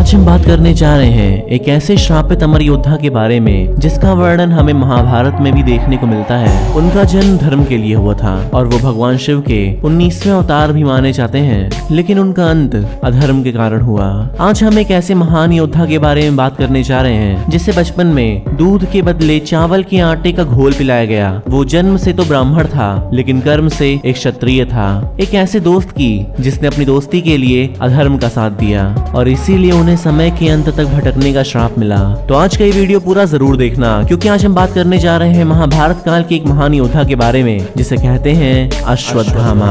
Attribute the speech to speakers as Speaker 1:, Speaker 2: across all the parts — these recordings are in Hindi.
Speaker 1: आज हम बात करने जा रहे हैं एक ऐसे श्रापित अमर योद्धा के बारे में जिसका वर्णन हमें महाभारत में भी देखने को मिलता है। उनका जन्म धर्म के लिए हुआ था और वो भगवान शिव के 19वें अवतार भी माने जाते हैं, लेकिन उनका अंत अधर्म के कारण हुआ। आज हम एक ऐसे महान योद्धा के बारे में बात करने जा रहे हैं जिसे बचपन में दूध के बदले चावल के आटे का घोल पिलाया गया। वो जन्म से तो ब्राह्मण था, लेकिन कर्म से एक क्षत्रिय था। एक ऐसे दोस्त की जिसने अपनी दोस्ती के लिए अधर्म का साथ दिया और इसीलिए उन्हें समय के अंत तक भटकने का श्राप मिला। तो आज का ये वीडियो पूरा जरूर देखना, क्योंकि आज हम बात करने जा रहे हैं महाभारत काल के एक महान योद्धा के बारे में जिसे कहते हैं अश्वत्थामा।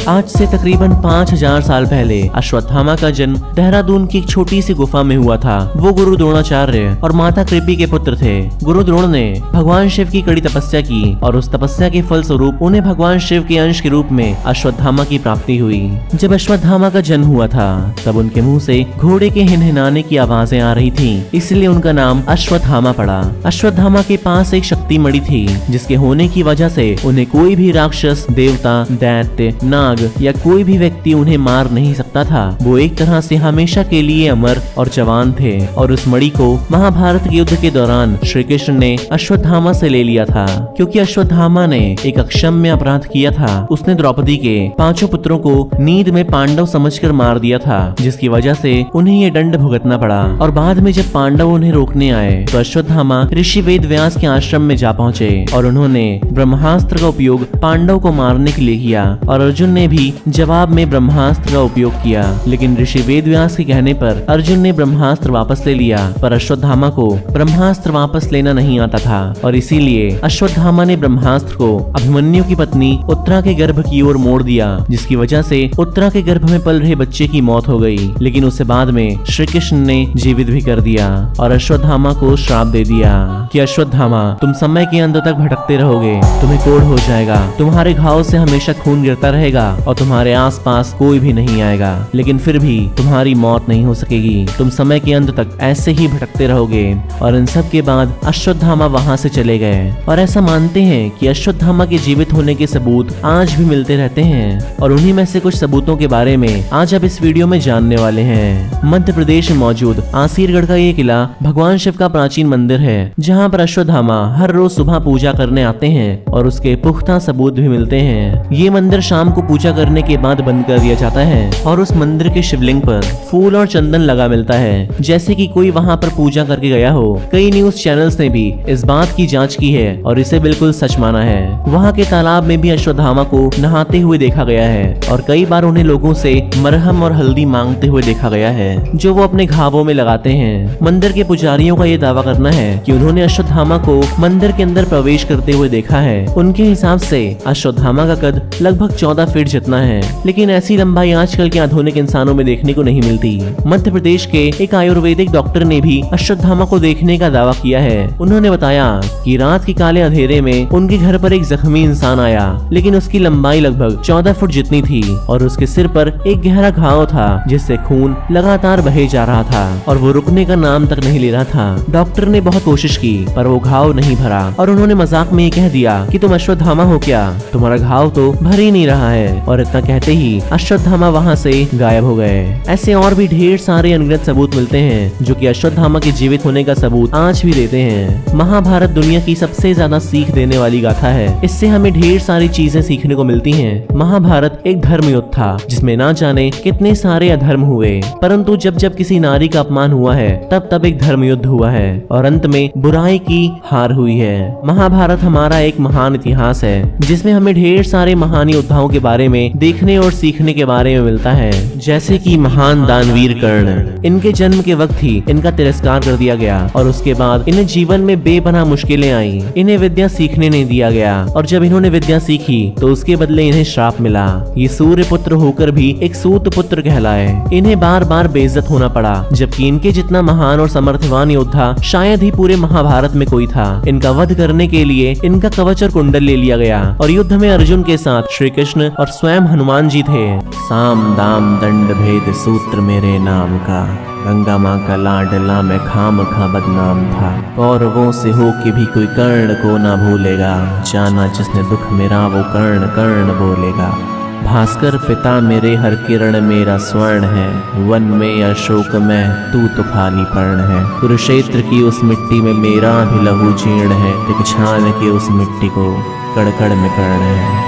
Speaker 1: आज से तकरीबन 5000 साल पहले अश्वत्थामा का जन्म देहरादून की एक छोटी सी गुफा में हुआ था। वो गुरु द्रोणाचार्य और माता कृपी के पुत्र थे। गुरु द्रोण ने भगवान शिव की कड़ी तपस्या की और उस तपस्या के फल स्वरूप उन्हें भगवान शिव के अंश के रूप में अश्वत्थामा की प्राप्ति हुई। जब अश्वत्थामा का जन्म हुआ था तब उनके मुंह से घोड़े के हिनहिनाने की आवाजें आ रही थीं, इसलिए उनका नाम अश्वत्थामा पड़ा। अश्वत्थामा के पास एक शक्ति मणि थी जिसके होने की वजह से उन्हें कोई भी राक्षस, देवता, दैत्य, नाग या कोई भी व्यक्ति उन्हें मार नहीं सकता था। वो एक तरह से हमेशा के लिए अमर और जवान थे और उस मणि को महाभारत के युद्ध के दौरान श्री कृष्ण ने अश्वत्थामा से ले लिया था, क्योंकि अश्वत्थामा ने एक अक्षम्य अपराध किया था। उसने द्रौपदी के 5 पुत्रों को नींद में पांडव समझकर मार दिया था, जिसकी वजह से उन्हें ये दंड भुगतना पड़ा। और बाद में जब पांडव उन्हें रोकने आए तो अश्वत्थामा ऋषि वेद व्यास के आश्रम में जा पहुंचे और उन्होंने ब्रह्मास्त्र का उपयोग पांडव को मारने के लिए किया और अर्जुन ने भी जवाब में ब्रह्मास्त्र का उपयोग किया। लेकिन ऋषि वेद व्यास के कहने पर अर्जुन ने ब्रह्मास्त्र वापस ले लिया, पर अश्वत्थामा को ब्रह्मास्त्र वापस लेना नहीं आता था और इसीलिए अश्वत्थामा ने ब्रह्मास्त्र को अभिमन्यु की पत्नी उत्तरा के गर्भ की ओर मोड़ दिया, जिसकी वजह से उत्तरा के गर्भ में पल रहे बच्चे की मौत हो गई। लेकिन उससे बाद में श्री कृष्ण ने जीवित भी कर दिया और अश्वत्थामा को श्राप दे दिया कि अश्वत्थामा, तुम समय के अंत तक भटकते रहोगे, तुम्हें कोढ़ हो जाएगा, तुम्हारे घाव से हमेशा खून गिरता रहेगा और तुम्हारे आसपास कोई भी नहीं आएगा, लेकिन फिर भी तुम्हारी मौत नहीं हो सकेगी, तुम समय के अंत तक ऐसे ही भटकते रहोगे। और इन सब के बाद अश्वत्थामा वहां से चले गए और ऐसा मानते हैं कि अश्वत्थामा के जीवित होने के सबूत आज भी मिलते रहते हैं और उन्हीं में से कुछ सबूतों के बारे में आज आप इस वीडियो में जानने वाले हैं। मध्य प्रदेश में मौजूद आसीरगढ़ का ये किला भगवान शिव का प्राचीन मंदिर है, जहाँ पर अश्वत्थामा हर रोज सुबह पूजा करने आते हैं और उसके पुख्ता सबूत भी मिलते हैं। ये मंदिर शाम को पूजा करने के बाद बंद कर दिया जाता है और उस मंदिर के शिवलिंग पर फूल और चंदन लगा मिलता है, जैसे कि कोई वहाँ पर पूजा करके गया हो। कई न्यूज चैनल्स ने भी इस बात की जांच की है और इसे बिल्कुल सच माना है। वहाँ के तालाब में भी अश्वत्थामा को नहाते हुए देखा गया है और कई बार उन्हें लोगों से मरहम और हल्दी मांगते हुए देखा गया है, जो वो अपने घावों में लगाते हैं। मंदिर के पुजारियों का ये दावा करना है कि उन्होंने अश्वत्थामा को मंदिर के अंदर प्रवेश करते हुए देखा है। उनके हिसाब से अश्वत्थामा का कद लगभग 14 फीट जितना है, लेकिन ऐसी लंबाई आजकल के आधुनिक इंसानों में देखने को नहीं मिलती। मध्य प्रदेश के एक आयुर्वेदिक डॉक्टर ने भी अश्वत्थामा को देखने का दावा किया है। उन्होंने बताया कि रात के काले अंधेरे में उनके घर पर एक जख्मी इंसान आया, लेकिन उसकी लंबाई लगभग 14 फुट जितनी थी और उसके सिर पर एक गहरा घाव था जिससे खून लगातार बहे जा रहा था और वो रुकने का नाम तक नहीं ले रहा था। डॉक्टर ने बहुत कोशिश की पर वो घाव नहीं भरा और उन्होंने मजाक में ये कह दिया कि तुम अश्वत्थामा हो क्या, तुम्हारा घाव तो भर ही नहीं रहा है। और इतना कहते ही अश्वत्थामा वहाँ से गायब हो गए। ऐसे और भी ढेर सारे अनगिनत सबूत मिलते हैं जो कि अश्वत्थामा के जीवित होने का सबूत आज भी देते हैं। महाभारत दुनिया की सबसे ज्यादा सीख देने वाली गाथा है। इससे हमें ढेर सारी चीजें सीखने को मिलती हैं। महाभारत एक धर्म युद्ध था जिसमें ना जाने कितने सारे अधर्म हुए, परंतु जब जब किसी नारी का अपमान हुआ है तब तब एक धर्म युद्ध हुआ है और अंत में बुराई की हार हुई है। महाभारत हमारा एक महान इतिहास है जिसमें हमें ढेर सारे महान योद्धाओं के बारे में देखने और सीखने के बारे में मिलता है, जैसे कि महान दानवीर कर्ण। इनके जन्म के वक्त ही इनका तिरस्कार कर दिया गया और उसके बाद इन्हें जीवन में बेपनाह मुश्किलें आई। इन्हें विद्या सीखने नहीं दिया गया और जब इन्होंने विद्या सीखी तो उसके बदले इन्हें श्राप मिला। ये सूर्य पुत्र होकर भी एक सूत पुत्र कहलाए। इन्हें बार बार बेइज्जत होना पड़ा, जबकि इनके जितना महान और समर्थवान योद्धा शायद ही पूरे महाभारत में कोई था। इनका वध करने के लिए इनका कवच और कुंडल ले लिया गया और युद्ध में अर्जुन के साथ श्री कृष्ण और स्वयं हनुमान जी थे। साम दाम दंड भेद सूत्र मेरे नाम का, गंगा माँ का लाडला मैं खाम खा बदनाम था। कौरवों से हो के भी कोई कर्ण को ना भूलेगा, जाना जिसने दुख मेरा वो कर्ण कर्ण बोलेगा। भास्कर पिता मेरे हर किरण मेरा स्वर्ण है, वन में अशोक में तू तो खाली पर्ण है। कुरुक्षेत्र की उस मिट्टी में मेरा भी लहू जीर्ण है, एक छान के उस मिट्टी को कड़कड़ में कर्ण है।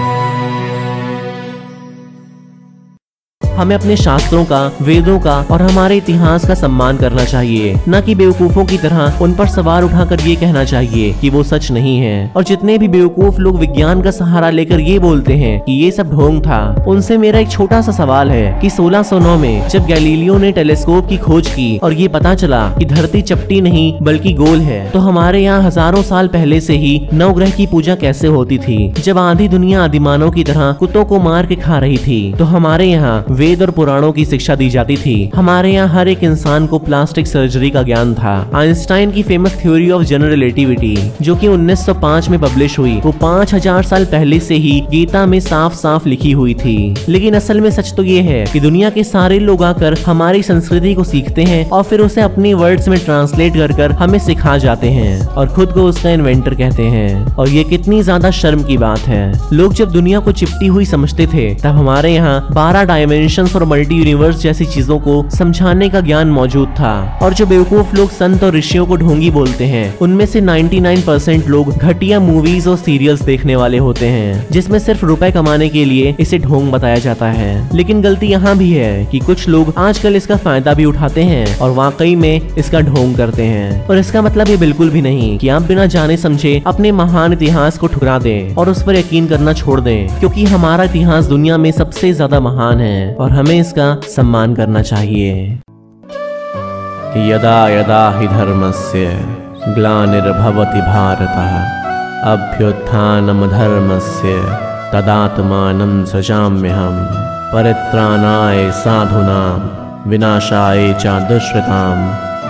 Speaker 1: हमें अपने शास्त्रों का, वेदों का और हमारे इतिहास का सम्मान करना चाहिए, न कि बेवकूफों की तरह उन पर सवार उठाकर ये कहना चाहिए कि वो सच नहीं है। और जितने भी बेवकूफ लोग विज्ञान का सहारा लेकर ये बोलते हैं कि ये सब ढोंग था, उनसे मेरा एक छोटा सा सवाल है कि 1609 में जब गैलीलियो ने टेलीस्कोप की खोज की और ये पता चला कि धरती चपटी नहीं बल्कि गोल है, तो हमारे यहाँ हजारों साल पहले से ही नवग्रह की पूजा कैसे होती थी। जब आधी दुनिया आदिमानव की तरह कुत्तों को मार के खा रही थी, तो हमारे यहाँ वेद और पुराणों की शिक्षा दी जाती थी। हमारे यहाँ हर एक इंसान को प्लास्टिक सर्जरी का ज्ञान था। आइंस्टाइन की famous theory of general relativity जो कि 1905 में पब्लिश हुई, वो 5000 साल पहले से ही गीता में साफ साफ लिखी हुई थी। लेकिन असल में सच तो ये है कि दुनिया के सारे लोग आकर हमारी संस्कृति को सीखते हैं और फिर उसे अपनी वर्ड्स में ट्रांसलेट कर हमें सिखा जाते हैं और खुद को उसका इन्वेंटर कहते हैं। और ये कितनी ज्यादा शर्म की बात है। लोग जब दुनिया को चिपटी हुई समझते थे, तब हमारे यहाँ 12 डायमेंशन और मल्टी यूनिवर्स जैसी चीजों को समझाने का ज्ञान मौजूद था। और जो बेवकूफ लोग संत और ऋषियों को ढोंगी बोलते हैं, उनमें से 99% लोग घटिया मूवीज और सीरियल्स देखने वाले होते हैं, जिसमें सिर्फ रुपए कमाने के लिए इसे ढोंग बताया जाता है। लेकिन गलती यहाँ भी है कि कुछ लोग आजकल इसका फायदा भी उठाते हैं और वाकई में इसका ढोंग करते हैं। और इसका मतलब ये बिल्कुल भी नहीं कि आप बिना जाने समझे अपने महान इतिहास को ठुकरा दें और उस पर यकीन करना छोड़ दें, क्योंकि हमारा इतिहास दुनिया में सबसे ज्यादा महान है और हमें इसका सम्मान करना चाहिए। यदा यदा हि धर्मस्य ग्लानिर्भवति भारतः अभ्युत्थानं धर्मस्य तदात्मानं सृजाम्यहम् परित्राणाय साधूनां विनाशाय च दुष्कृतां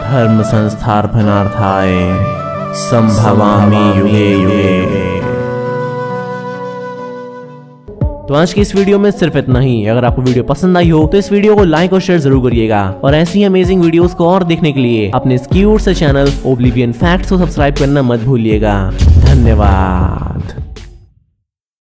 Speaker 1: धर्म संस्थापनार्थाय संभवामि युगे युगे। तो आज की इस वीडियो में सिर्फ इतना ही। अगर आपको वीडियो पसंद आई हो तो इस वीडियो को लाइक और शेयर जरूर करिएगा और ऐसी अमेजिंग वीडियोस को और देखने के लिए अपने इस क्यूट से चैनल ओब्लिवियन फैक्ट्स को सब्सक्राइब करना मत भूलिएगा। धन्यवाद।